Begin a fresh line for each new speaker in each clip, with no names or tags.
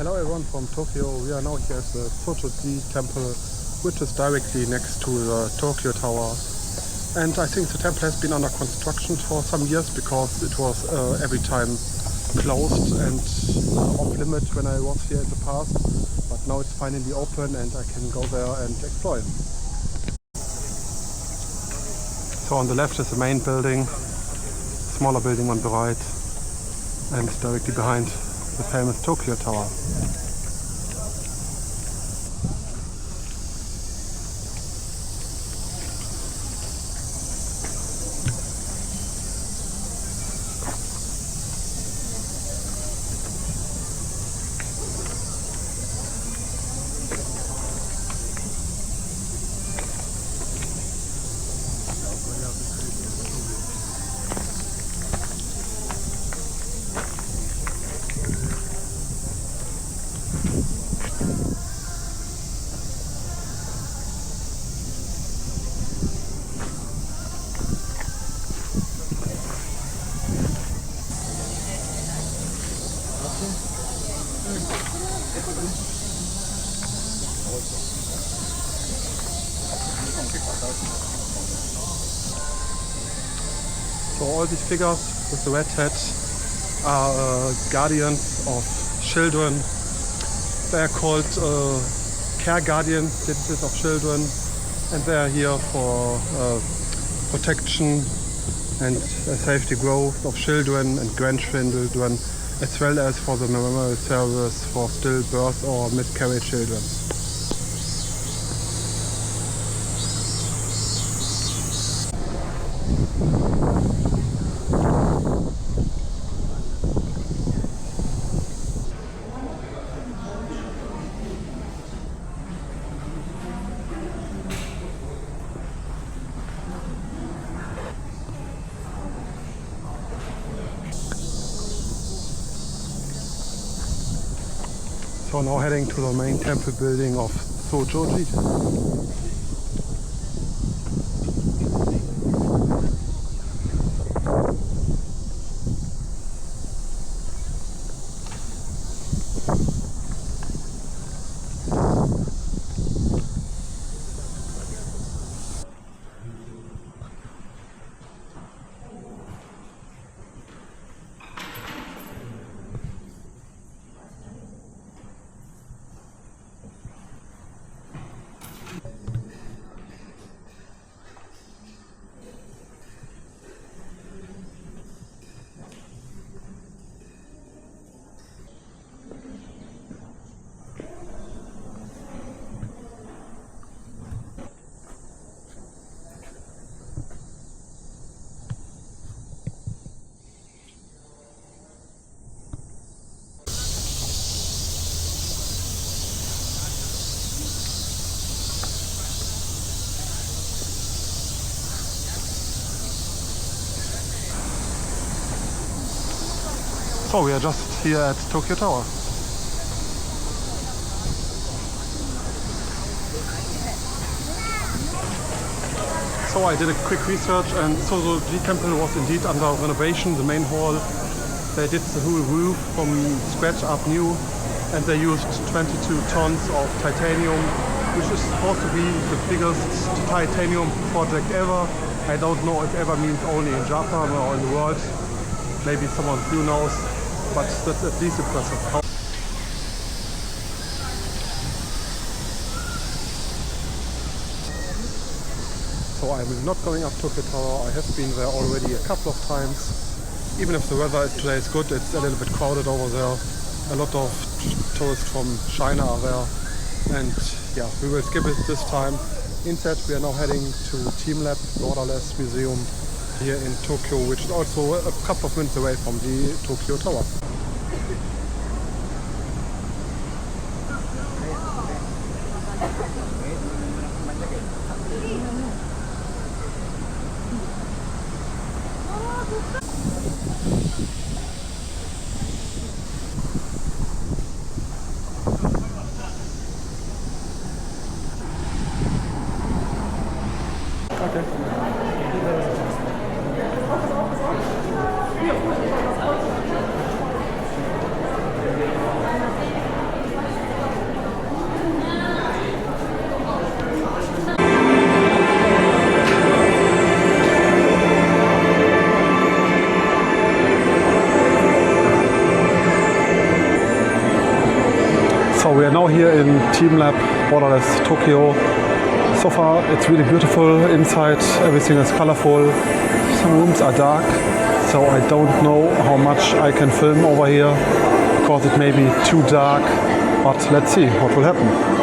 Hello everyone from Tokyo. We are now here at the Zojoji temple, which is directly next to the Tokyo Tower. And I think the temple has been under construction for some years because it was every time closed and off limit when I was here in the past. But now it's finally open and I can go there and explore it. So on the left is the main building, smaller building on the right, and directly behind the famous Tokyo Tower. So all these figures with the red hats are guardians of children. They are called care guardians, citizens of children, and they are here for protection and safety growth of children and grandchildren, as well as for the memorial service for stillbirth or miscarried children. So now heading to the main temple building of Zojoji. So we are just here at Tokyo Tower. So I did a quick research and Zojoji temple was indeed under renovation, the main hall. They did the whole roof from scratch up new, and they used 22 tons of titanium, which is supposed to be the biggest titanium project ever. I don't know if ever means only in Japan or in the world. Maybe someone who knows. But that's at least impressive. So I'm not going up Tokyo Tower. I have been there already a couple of times. Even if the weather today is good, it's a little bit crowded over there. A lot of tourists from China are there. And yeah, we will skip it this time. Instead, we are now heading to teamLab Borderless Museum here in Tokyo, which is also a couple of minutes away from the Tokyo Tower. So we are now here in teamLab Borderless Tokyo. So far it's really beautiful inside, everything is colorful. Some rooms are dark, so I don't know how much I can film over here because it may be too dark, but let's see what will happen.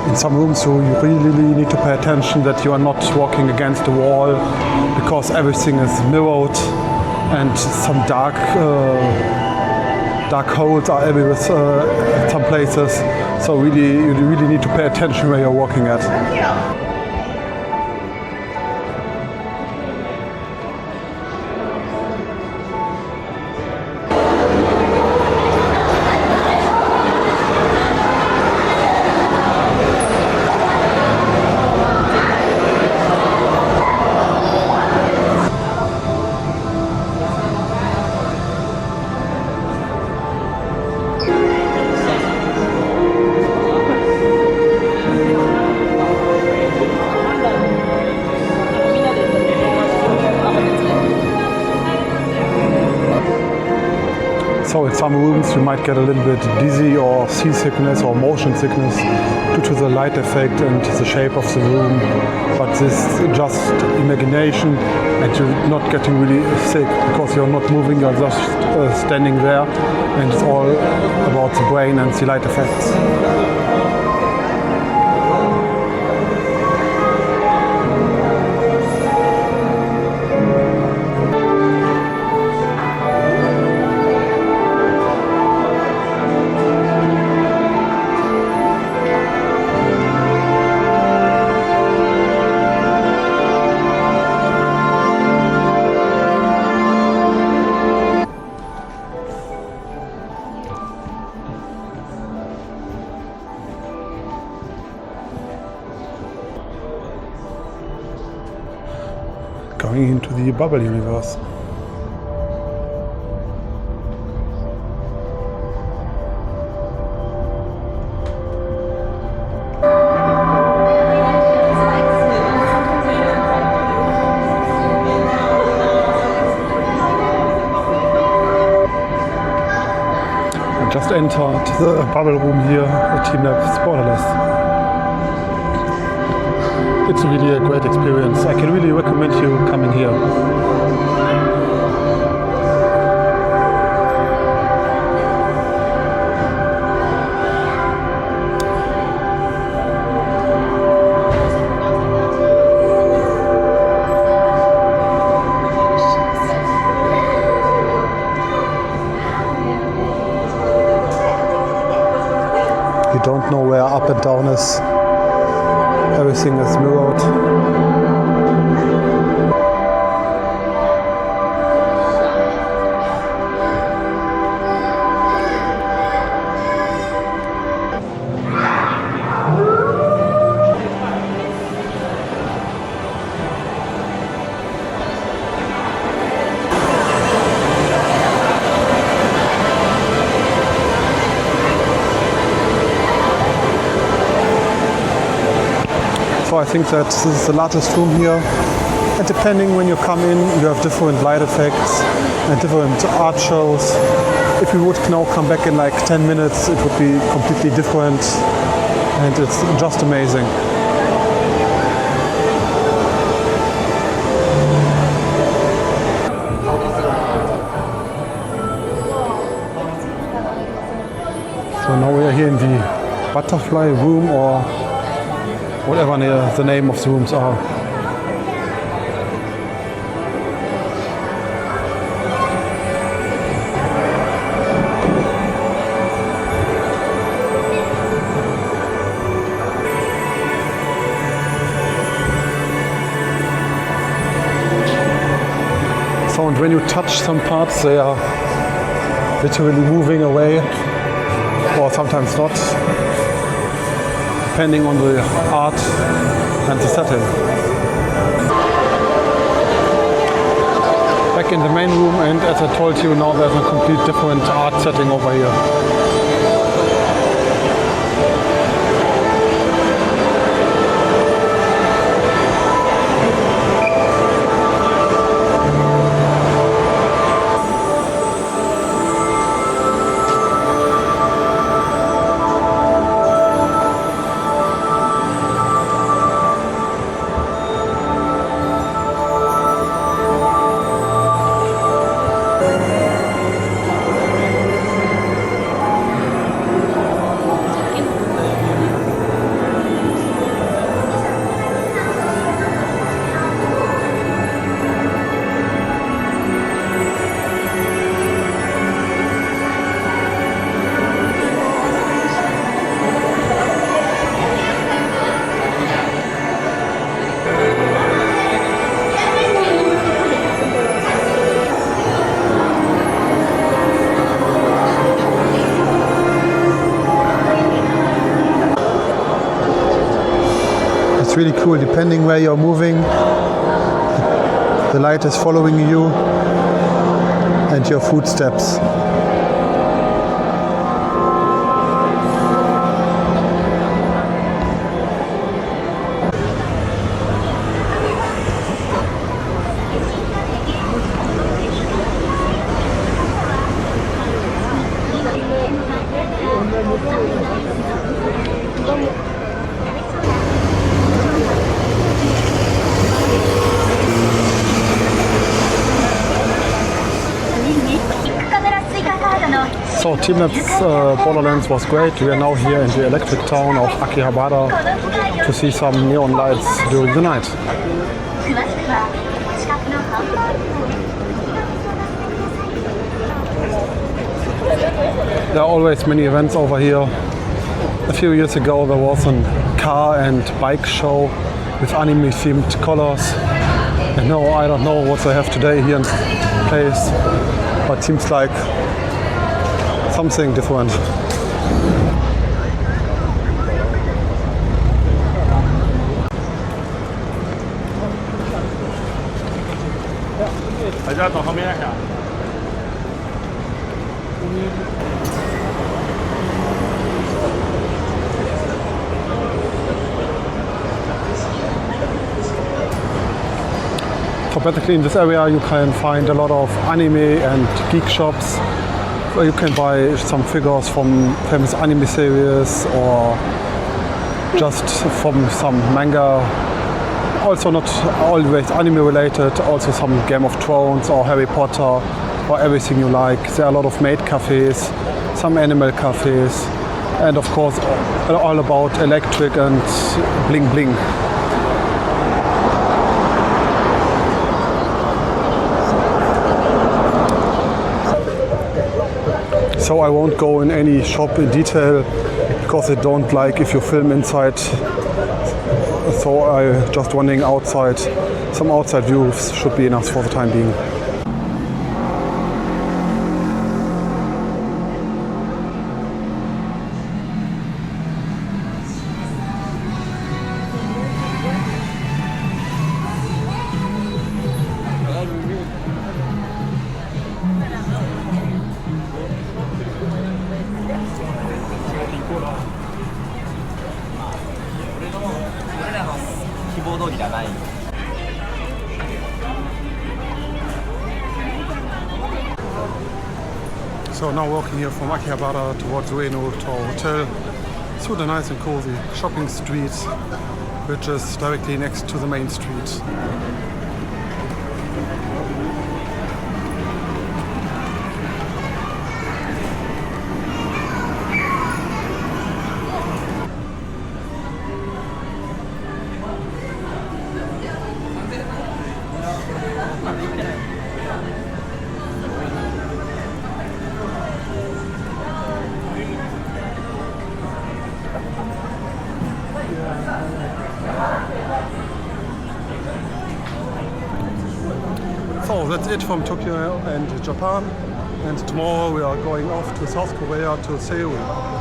In some rooms you really need to pay attention that you are not walking against the wall because everything is mirrored and some dark holes are everywhere at some places. So you really need to pay attention where you're walking at. So in some rooms you might get a little bit dizzy or seasickness or motion sickness due to the light effect and the shape of the room. But this is just imagination and you're not getting really sick because you're not moving, you're just standing there, and it's all about the brain and the light effects. Going into the bubble universe. I just entered the bubble room here at teamLab Borderless. It's really a great experience. I can really recommend you coming here. You don't know where up and down is. Everything is mirrored. I think that this is the largest room here. And depending when you come in, you have different light effects and different art shows. If we would now come back in like 10 minutes, it would be completely different. And it's just amazing. So now we are here in the butterfly room, or whatever the name of the rooms are. So, and when you touch some parts, they are literally moving away, or sometimes not, depending on the art and the setting. Back in the main room, and as I told you, now there's a complete different art setting over here. It's really cool, depending where you're moving, the light is following you and your footsteps. So teamLab's Borderlands was great. We are now here in the electric town of Akihabara to see some neon lights during the night. There are always many events over here. A few years ago there was a car and bike show with anime themed colors. And now I don't know what they have today here in the place, but seems like something different. So basically in this area you can find a lot of anime and geek shops where you can buy some figures from famous anime series or just from some manga. Also not always anime related, also some Game of Thrones or Harry Potter or everything you like. There are a lot of maid cafes, some animal cafes, and of course all about electric and bling bling. So I won't go in any shop in detail because I don't like if you film inside. So I just running outside. Some outside views should be enough for the time being. So now walking here from Akihabara towards Ueno to our hotel through the nice and cozy shopping street, which is directly next to the main street. So that's it from Tokyo and Japan, and tomorrow we are going off to South Korea, to Seoul.